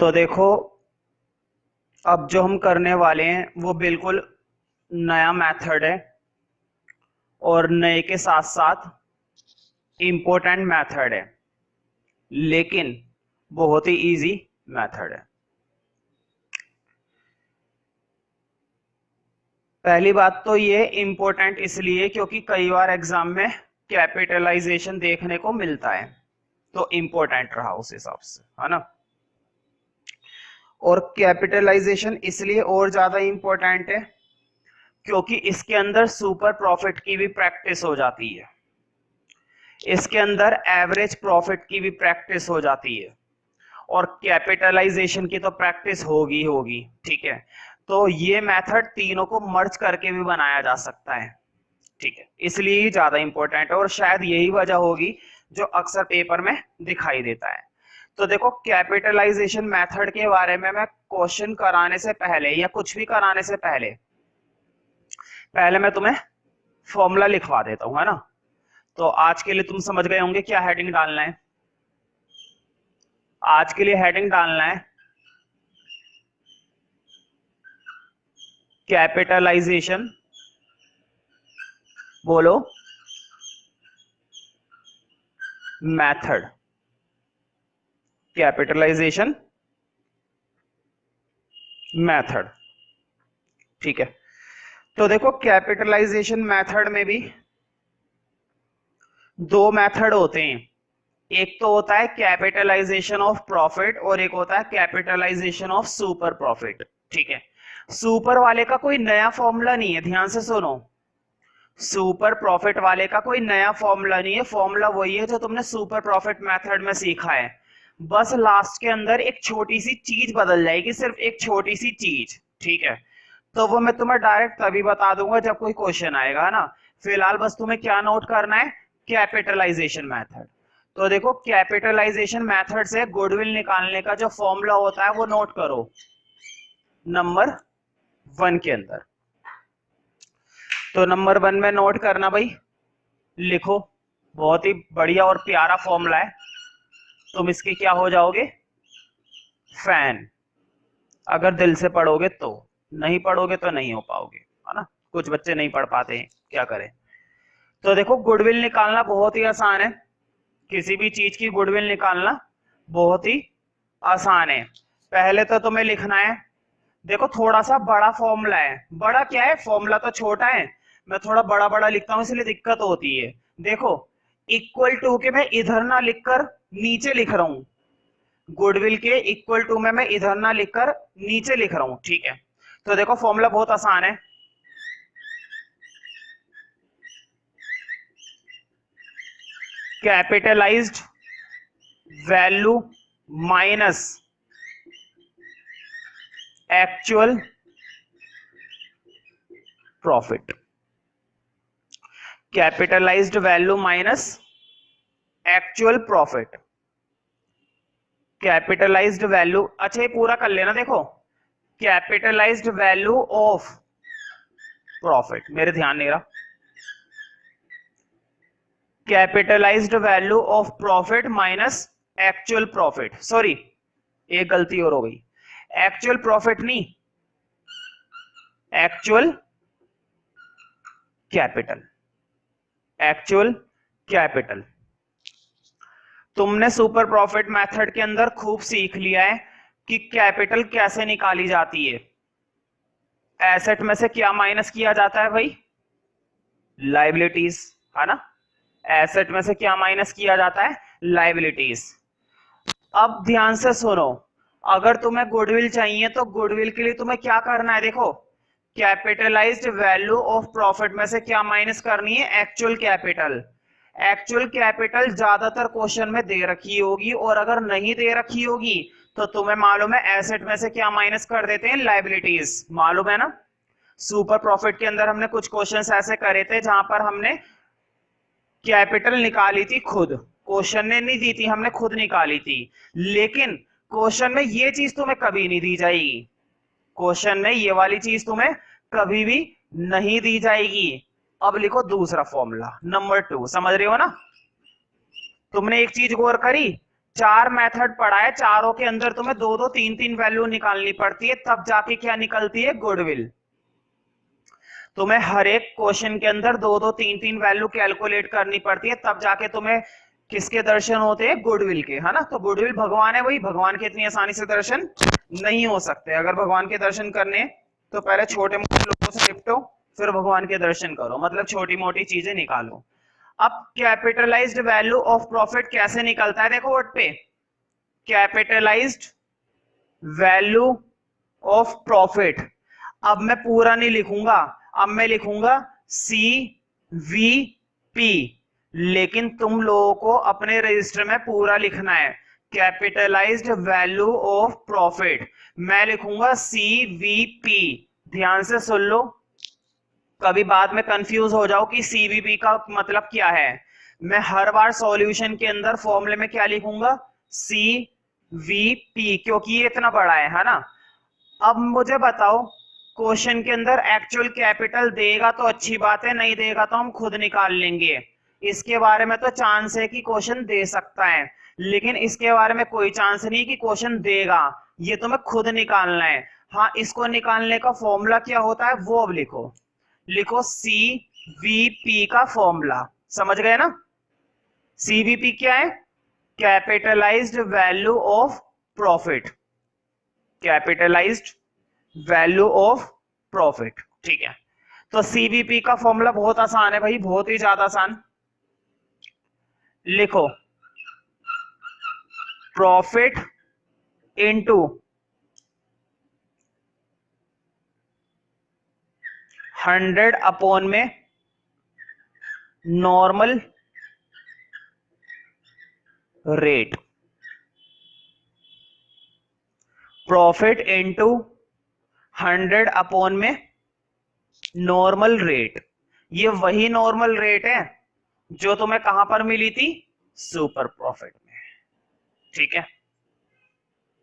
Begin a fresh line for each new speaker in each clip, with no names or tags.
तो देखो, अब जो हम करने वाले हैं वो बिल्कुल नया मेथड है और नए के साथ साथ इम्पोर्टेंट मेथड है, लेकिन बहुत ही इजी मेथड है। पहली बात तो ये इम्पोर्टेंट इसलिए क्योंकि कई बार एग्जाम में कैपिटलाइजेशन देखने को मिलता है, तो इम्पोर्टेंट रहा उस हिसाब से, है ना। और कैपिटलाइजेशन इसलिए और ज्यादा इम्पोर्टेंट है क्योंकि इसके अंदर सुपर प्रॉफिट की भी प्रैक्टिस हो जाती है, इसके अंदर एवरेज प्रॉफिट की भी प्रैक्टिस हो जाती है, और कैपिटलाइजेशन की तो प्रैक्टिस होगी होगी। ठीक है, तो ये मेथड तीनों को मर्ज करके भी बनाया जा सकता है। ठीक है, इसलिए ही ज्यादा इंपॉर्टेंट है और शायद यही वजह होगी जो अक्सर पेपर में दिखाई देता है। तो देखो, कैपिटलाइजेशन मेथड के बारे में मैं क्वेश्चन कराने से पहले या कुछ भी कराने से पहले मैं तुम्हें फॉर्मूला लिखवा देता हूं, है ना। तो आज के लिए तुम समझ गए होंगे क्या हेडिंग डालना है। आज के लिए हेडिंग डालना है कैपिटलाइजेशन, बोलो, मेथड। कैपिटलाइजेशन मेथड, ठीक है। तो देखो, कैपिटलाइजेशन मेथड में भी दो मेथड होते हैं। एक तो होता है कैपिटलाइजेशन ऑफ प्रॉफिट और एक होता है कैपिटलाइजेशन ऑफ सुपर प्रॉफिट। ठीक है, सुपर वाले का कोई नया फॉर्मूला नहीं है, ध्यान से सुनो। सुपर प्रॉफिट वाले का कोई नया फॉर्मूला नहीं है, फॉर्मूला वही है जो तुमने सुपर प्रॉफिट मेथड में सीखा है। बस लास्ट के अंदर एक छोटी सी चीज बदल जाएगी, सिर्फ एक छोटी सी चीज। ठीक है, तो वो मैं तुम्हें डायरेक्ट तभी बता दूंगा जब कोई क्वेश्चन आएगा ना। फिलहाल बस तुम्हें क्या नोट करना है, कैपिटलाइजेशन मेथड। तो देखो, कैपिटलाइजेशन मेथड से गुडविल निकालने का जो फॉर्मूला होता है वो नोट करो नंबर 1 के अंदर। तो नंबर 1 में नोट करना भाई, लिखो। बहुत ही बढ़िया और प्यारा फॉर्मूला है, तुम इसके क्या हो जाओगे, फैन। अगर दिल से पढ़ोगे तो, नहीं पढ़ोगे तो नहीं हो पाओगे, है ना। कुछ बच्चे नहीं पढ़ पाते हैं, क्या करें। तो देखो, गुडविल निकालना बहुत ही आसान है, किसी भी चीज की गुडविल निकालना बहुत ही आसान है। पहले तो तुम्हें लिखना है, देखो थोड़ा सा बड़ा फॉर्मूला है। बड़ा क्या है, फॉर्मूला तो छोटा है, मैं थोड़ा बड़ा बड़ा लिखता हूं इसलिए दिक्कत होती है। देखो, इक्वल टू के मैं इधर ना लिखकर नीचे लिख रहा हूं, गुडविल के इक्वल टू में मैं इधर ना लिखकर नीचे लिख रहा हूं। ठीक है, तो देखो फॉर्मूला बहुत आसान है। Capitalised value minus actual profit. Capitalised value minus actual profit. Capitalised value, अच्छा ये पूरा कर लेना। देखो, कैपिटलाइज्ड वैल्यू ऑफ प्रॉफिट, मेरे ध्यान नहीं रहा। Capitalised value of profit minus actual profit, sorry एक गलती और हो गई, एक्चुअल प्रॉफिट नहीं, एक्चुअल कैपिटल। Actual capital. तुमने सुपर प्रॉफिट मेथड के अंदर खूब सीख लिया है कि कैपिटल कैसे निकाली जाती है। एसेट में से क्या माइनस किया जाता है भाई, लाइबिलिटीज, है ना। एसेट में से क्या माइनस किया जाता है, लाइबिलिटीज। अब ध्यान से सुनो, अगर तुम्हें गुडविल चाहिए तो गुडविल के लिए तुम्हें क्या करना है, देखो कैपिटलाइज्ड वैल्यू ऑफ प्रॉफिट में से क्या माइनस करनी है, एक्चुअल कैपिटल। एक्चुअल कैपिटल ज्यादातर क्वेश्चन में दे रखी होगी, और अगर नहीं दे रखी होगी तो तुम्हें मालूम है एसेट में से क्या माइनस कर देते हैं, लाइबिलिटीज, मालूम है ना। सुपर प्रॉफिट के अंदर हमने कुछ क्वेश्चंस ऐसे करे थे जहां पर हमने कैपिटल निकाली थी खुद, क्वेश्चन ने नहीं दी थी, हमने खुद निकाली थी। लेकिन क्वेश्चन में ये चीज तुम्हें कभी नहीं दी जाएगी, क्वेश्चन में ये वाली चीज तुम्हें कभी भी नहीं दी जाएगी। अब लिखो दूसरा फॉर्मूला नंबर 2, समझ रहे हो ना। तुमने एक चीज गौर करी, चार मेथड पढ़ा है, चारों के अंदर तुम्हें दो दो तीन तीन वैल्यू निकालनी पड़ती है, तब जाके क्या निकलती है, गुडविल। तुम्हें हर एक क्वेश्चन के अंदर दो दो तीन तीन वैल्यू कैलकुलेट करनी पड़ती है, तब जाके तुम्हें किसके दर्शन होते हैं, गुडविल के, है ना। तो गुडविल भगवान है, वही भगवान के इतनी आसानी से दर्शन नहीं हो सकते। अगर भगवान के दर्शन करने तो पहले छोटे मोटे लोगों से निपटो, फिर भगवान के दर्शन करो, मतलब छोटी मोटी चीजें निकालो। अब कैपिटलाइज्ड वैल्यू ऑफ प्रॉफिट कैसे निकलता है, देखो वर्ड पे, कैपिटलाइज्ड वैल्यू ऑफ प्रॉफिट। अब मैं पूरा नहीं लिखूंगा, अब मैं लिखूंगा CVP, लेकिन तुम लोगों को अपने रजिस्टर में पूरा लिखना है, कैपिटलाइज्ड वैल्यू ऑफ प्रॉफिट। मैं लिखूंगा CVP, ध्यान से सुन लो, कभी बाद में कंफ्यूज हो जाओ कि CVP का मतलब क्या है। मैं हर बार सॉल्यूशन के अंदर फॉर्मूले में क्या लिखूंगा, CVP, क्योंकि ये इतना बड़ा है ना। अब मुझे बताओ, क्वेश्चन के अंदर एक्चुअल कैपिटल देगा तो अच्छी बात है, नहीं देगा तो हम खुद निकाल लेंगे। इसके बारे में तो चांस है कि क्वेश्चन दे सकता है, लेकिन इसके बारे में कोई चांस नहीं कि क्वेश्चन देगा, ये तुम्हें खुद निकालना है। हाँ, इसको निकालने का फॉर्मूला क्या होता है वो अब लिखो, लिखो CVP का फॉर्मूला, समझ गए ना। CVP क्या है, capitalised value of profit, capitalised value of profit, ठीक है। तो CVP का फॉर्मूला बहुत आसान है भाई, बहुत ही ज्यादा आसान। लिखो प्रॉफिट इनटू 100 अपॉन में normal rate, profit into 100 upon में नॉर्मल रेट। ये वही नॉर्मल रेट है जो तुम्हें कहां पर मिली थी, सुपर प्रॉफिट में, ठीक है।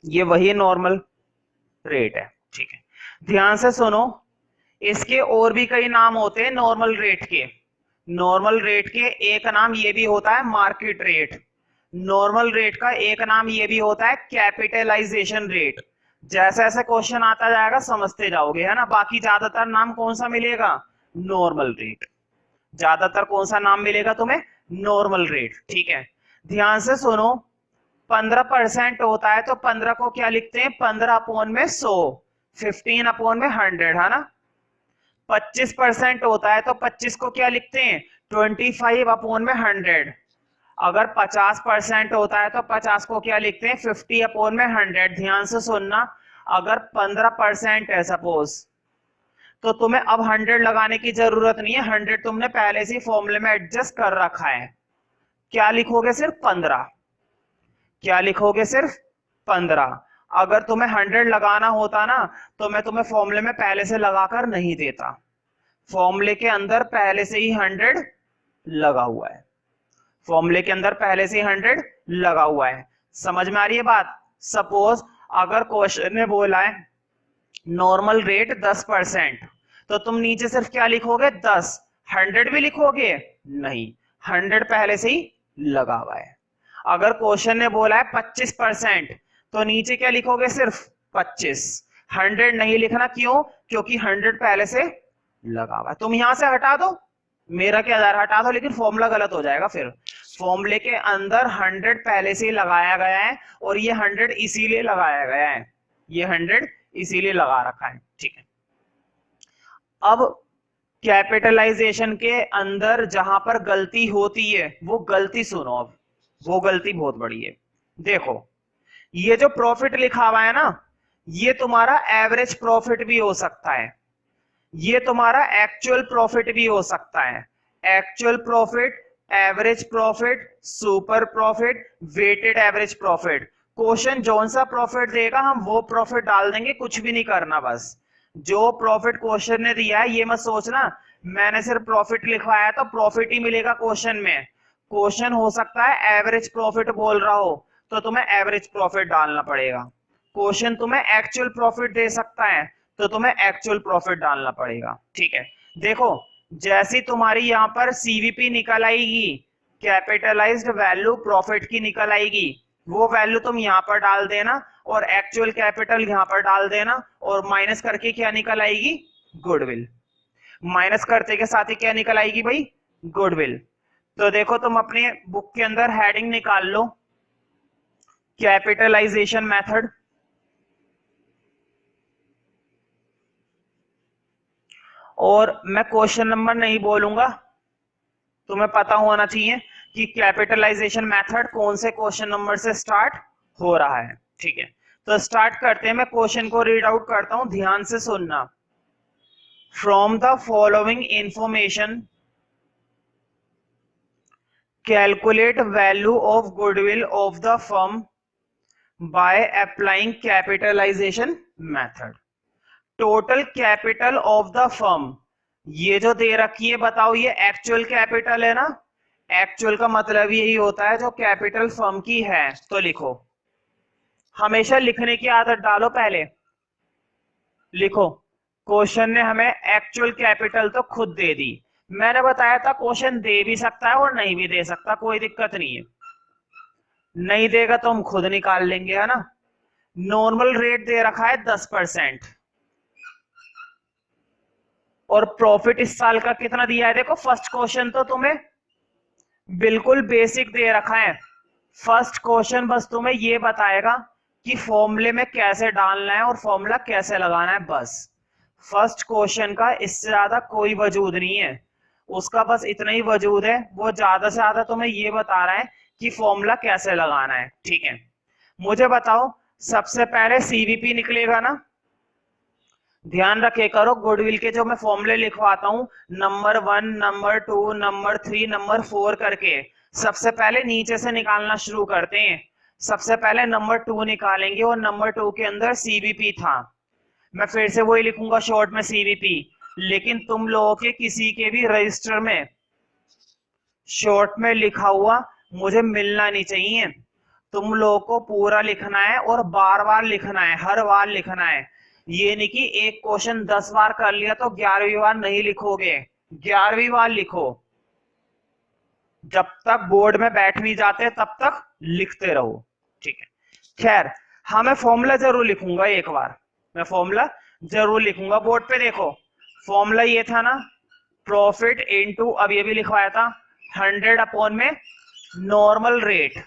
ये वही नॉर्मल रेट है, ठीक है। ध्यान से सुनो, इसके और भी कई नाम होते हैं नॉर्मल रेट के। नॉर्मल रेट के एक नाम ये भी होता है मार्केट रेट, नॉर्मल रेट का एक नाम ये भी होता है कैपिटलाइजेशन रेट। जैसे जैसे क्वेश्चन आता जाएगा समझते जाओगे, है ना। बाकी ज्यादातर नाम कौन सा मिलेगा, नॉर्मल रेट, ज्यादातर कौन सा नाम मिलेगा तुम्हें, नॉर्मल रेट, ठीक है। ध्यान से सुनो, 15% होता है तो 15 को क्या लिखते हैं, 15 अपॉन में 100, 15 अपॉन में 100, है ना। 25% होता है तो 25 को क्या लिखते हैं, 25 अपॉन में 100। अगर 50% होता है तो 50 को क्या लिखते हैं, 50 अपॉन में 100। ध्यान से सुनना, अगर 15% है सपोज, तो तुम्हें अब 100 लगाने की जरूरत नहीं है, 100 तुमने पहले से फॉर्मूले में एडजस्ट कर रखा है। क्या लिखोगे, सिर्फ 15, क्या लिखोगे, सिर्फ 15। अगर तुम्हें 100 लगाना होता ना तो मैं तुम्हें फॉर्मूले में पहले से लगाकर नहीं देता, फॉर्मूले के अंदर पहले से ही 100 लगा हुआ है, फॉर्मूले के अंदर पहले से 100 लगा हुआ है। समझ में आ रही है बात। सपोज अगर क्वेश्चन ने बोला है नॉर्मल रेट 10%, तो तुम नीचे सिर्फ क्या लिखोगे, 10, 100 भी लिखोगे नहीं, 100 पहले से ही लगा हुआ है। अगर क्वेश्चन ने बोला है 25%, तो नीचे क्या लिखोगे, सिर्फ 25, 100 नहीं लिखना, क्यों, क्योंकि 100 पहले से लगा हुआ है। तुम यहां से हटा दो, मेरा क्या जा रहा, हटा दो, लेकिन फॉर्मूला गलत हो जाएगा फिर। फॉर्मूले के अंदर 100 पहले से ही लगाया गया है, और ये 100 इसीलिए लगाया गया है, ये 100 इसीलिए लगा रखा है, ठीक है। अब कैपिटलाइजेशन के अंदर जहां पर गलती होती है वो गलती सुनो, अब वो गलती बहुत बड़ी है। देखो, ये जो प्रॉफिट लिखा हुआ है ना, ये तुम्हारा एवरेज प्रॉफिट भी हो सकता है, ये तुम्हारा एक्चुअल प्रॉफिट भी हो सकता है। Actual profit, average profit, super profit, weighted average profit. Question जौन सा प्रॉफिट देगा हम वो प्रॉफिट डाल देंगे, कुछ भी नहीं करना, बस जो प्रॉफिट क्वेश्चन ने दिया है। ये मत सोचना मैंने सिर्फ प्रॉफिट लिखवाया तो प्रॉफिट ही मिलेगा क्वेश्चन में। क्वेश्चन हो सकता है एवरेज प्रॉफिट बोल रहा हो तो तुम्हें एवरेज प्रॉफिट डालना पड़ेगा। क्वेश्चन तुम्हें एक्चुअल प्रॉफिट दे सकता है तो तुम्हें एक्चुअल प्रॉफिट डालना पड़ेगा, ठीक है। देखो, जैसी तुम्हारी यहां पर CVP निकल आएगी, कैपिटलाइज्ड वैल्यू प्रॉफिट की निकल आएगी, वो वैल्यू तुम यहाँ पर डाल देना और एक्चुअल कैपिटल यहाँ पर डाल देना और माइनस करके क्या निकल आएगी, गुडविल। माइनस करते के साथ ही क्या निकल आएगी भाई, गुडविल। तो देखो तुम अपने बुक के अंदर हेडिंग निकाल लो, कैपिटलाइजेशन मेथड। और मैं क्वेश्चन नंबर नहीं बोलूंगा, तुम्हें पता होना चाहिए कि कैपिटलाइजेशन मेथड कौन से क्वेश्चन नंबर से स्टार्ट हो रहा है। ठीक है, तो स्टार्ट करते हैं। मैं क्वेश्चन को रीड आउट करता हूं, ध्यान से सुनना। From the following information calculate value of goodwill of the firm by applying capitalisation method. Total capital of the firm, ये जो दे रखी है बताओ, ये एक्चुअल कैपिटल है ना। एक्चुअल का मतलब यही होता है जो कैपिटल फर्म की है। तो लिखो, हमेशा लिखने की आदत डालो, पहले लिखो। क्वेश्चन ने हमें एक्चुअल कैपिटल तो खुद दे दी, मैंने बताया था क्वेश्चन दे भी सकता है और नहीं भी दे सकता, कोई दिक्कत नहीं है। नहीं देगा तो हम खुद निकाल लेंगे, है ना। नॉर्मल रेट दे रखा है 10%, और प्रॉफिट इस साल का कितना दिया है, देखो फर्स्ट क्वेश्चन तो तुम्हें बिल्कुल बेसिक दे रखा है। फर्स्ट क्वेश्चन बस तुम्हें ये बताएगा कि फॉर्मूले में कैसे डालना है और फॉर्मूला कैसे लगाना है, बस। फर्स्ट क्वेश्चन का इससे ज्यादा कोई वजूद नहीं है, उसका बस इतना ही वजूद है, वो ज्यादा से ज्यादा तुम्हें ये बता रहा है कि फॉर्मूला कैसे लगाना है। ठीक है, मुझे बताओ, सबसे पहले सीवीपी निकलेगा ना। ध्यान रखे करो, गुडविल के जो मैं फॉर्मूले लिखवाता हूं, नंबर 1, नंबर 2, नंबर 3, नंबर 4 करके, सबसे पहले नीचे से निकालना शुरू करते हैं। सबसे पहले नंबर 2 निकालेंगे और नंबर 2 के अंदर सीवीपी था। मैं फिर से वही लिखूंगा शॉर्ट में सीवीपी, लेकिन तुम लोगों के किसी के भी रजिस्टर में शॉर्ट में लिखा हुआ मुझे मिलना नहीं चाहिए। तुम लोगों को पूरा लिखना है और बार बार लिखना है, हर बार लिखना है। ये नहीं कि एक क्वेश्चन 10 बार कर लिया तो 11वीं बार नहीं लिखोगे, 11वीं बार लिखो। जब तक बोर्ड में बैठ नहीं जाते तब तक लिखते रहो। ठीक है, खैर हाँ, मैं फॉर्मूला जरूर लिखूंगा, एक बार मैं फॉर्मूला जरूर लिखूंगा। बोर्ड पे देखो, फॉर्मूला ये था ना, प्रॉफिट इनटू, अब ये भी लिखवाया था, 100 अपॉन में नॉर्मल रेट।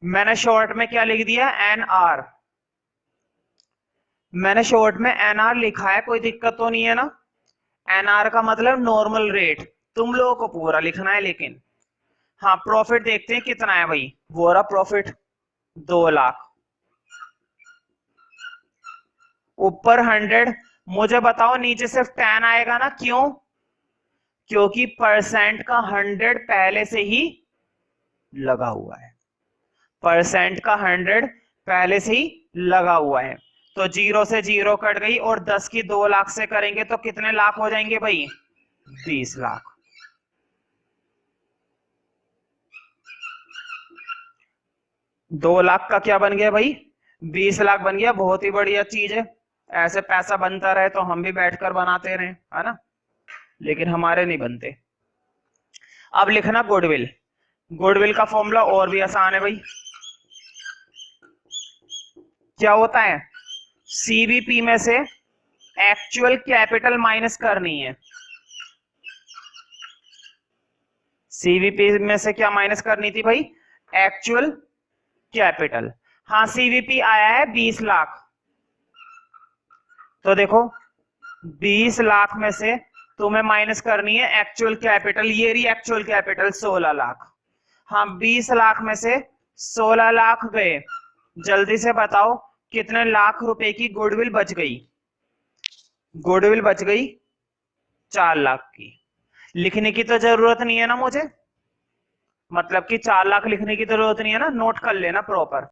मैंने शॉर्ट में क्या लिख दिया, एनआर। मैंने शॉर्ट में एनआर लिखा है, कोई दिक्कत तो नहीं है ना। एनआर का मतलब नॉर्मल रेट, तुम लोगों को पूरा लिखना है लेकिन। हाँ, प्रॉफिट देखते हैं कितना है भाई, वो रहा प्रॉफिट 2 लाख, ऊपर 100। मुझे बताओ नीचे सिर्फ 10 आएगा ना, क्यों? क्योंकि परसेंट का 100 पहले से ही लगा हुआ है, परसेंट का 100 पहले से ही लगा हुआ है। तो 0 से 0 कट गई, और 10 की 2 लाख से करेंगे तो कितने लाख हो जाएंगे भाई, 20 लाख। दो लाख का क्या बन गया भाई, 20 लाख बन गया। बहुत ही बढ़िया चीज है, ऐसे पैसा बनता रहे तो हम भी बैठकर बनाते रहे, है ना, लेकिन हमारे नहीं बनते। अब लिखना गुडविल। गुडविल का फॉर्मूला और भी आसान है भाई। क्या होता है, सीवीपी में से एक्चुअल कैपिटल माइनस करनी है। सीवीपी में से क्या माइनस करनी थी भाई, एक्चुअल कैपिटल। हाँ, सीवीपी आया है 20 लाख, तो देखो 20 लाख में से तुम्हें माइनस करनी है एक्चुअल कैपिटल, ये रही एक्चुअल कैपिटल 16 लाख। हाँ, 20 लाख में से 16 लाख गए, जल्दी से बताओ कितने लाख रुपए की गुडविल बच गई। गुडविल बच गई 4 लाख की। लिखने की तो जरूरत नहीं है ना मुझे, मतलब कि 4 लाख लिखने की जरूरत नहीं है ना, नोट कर लेना प्रॉपर।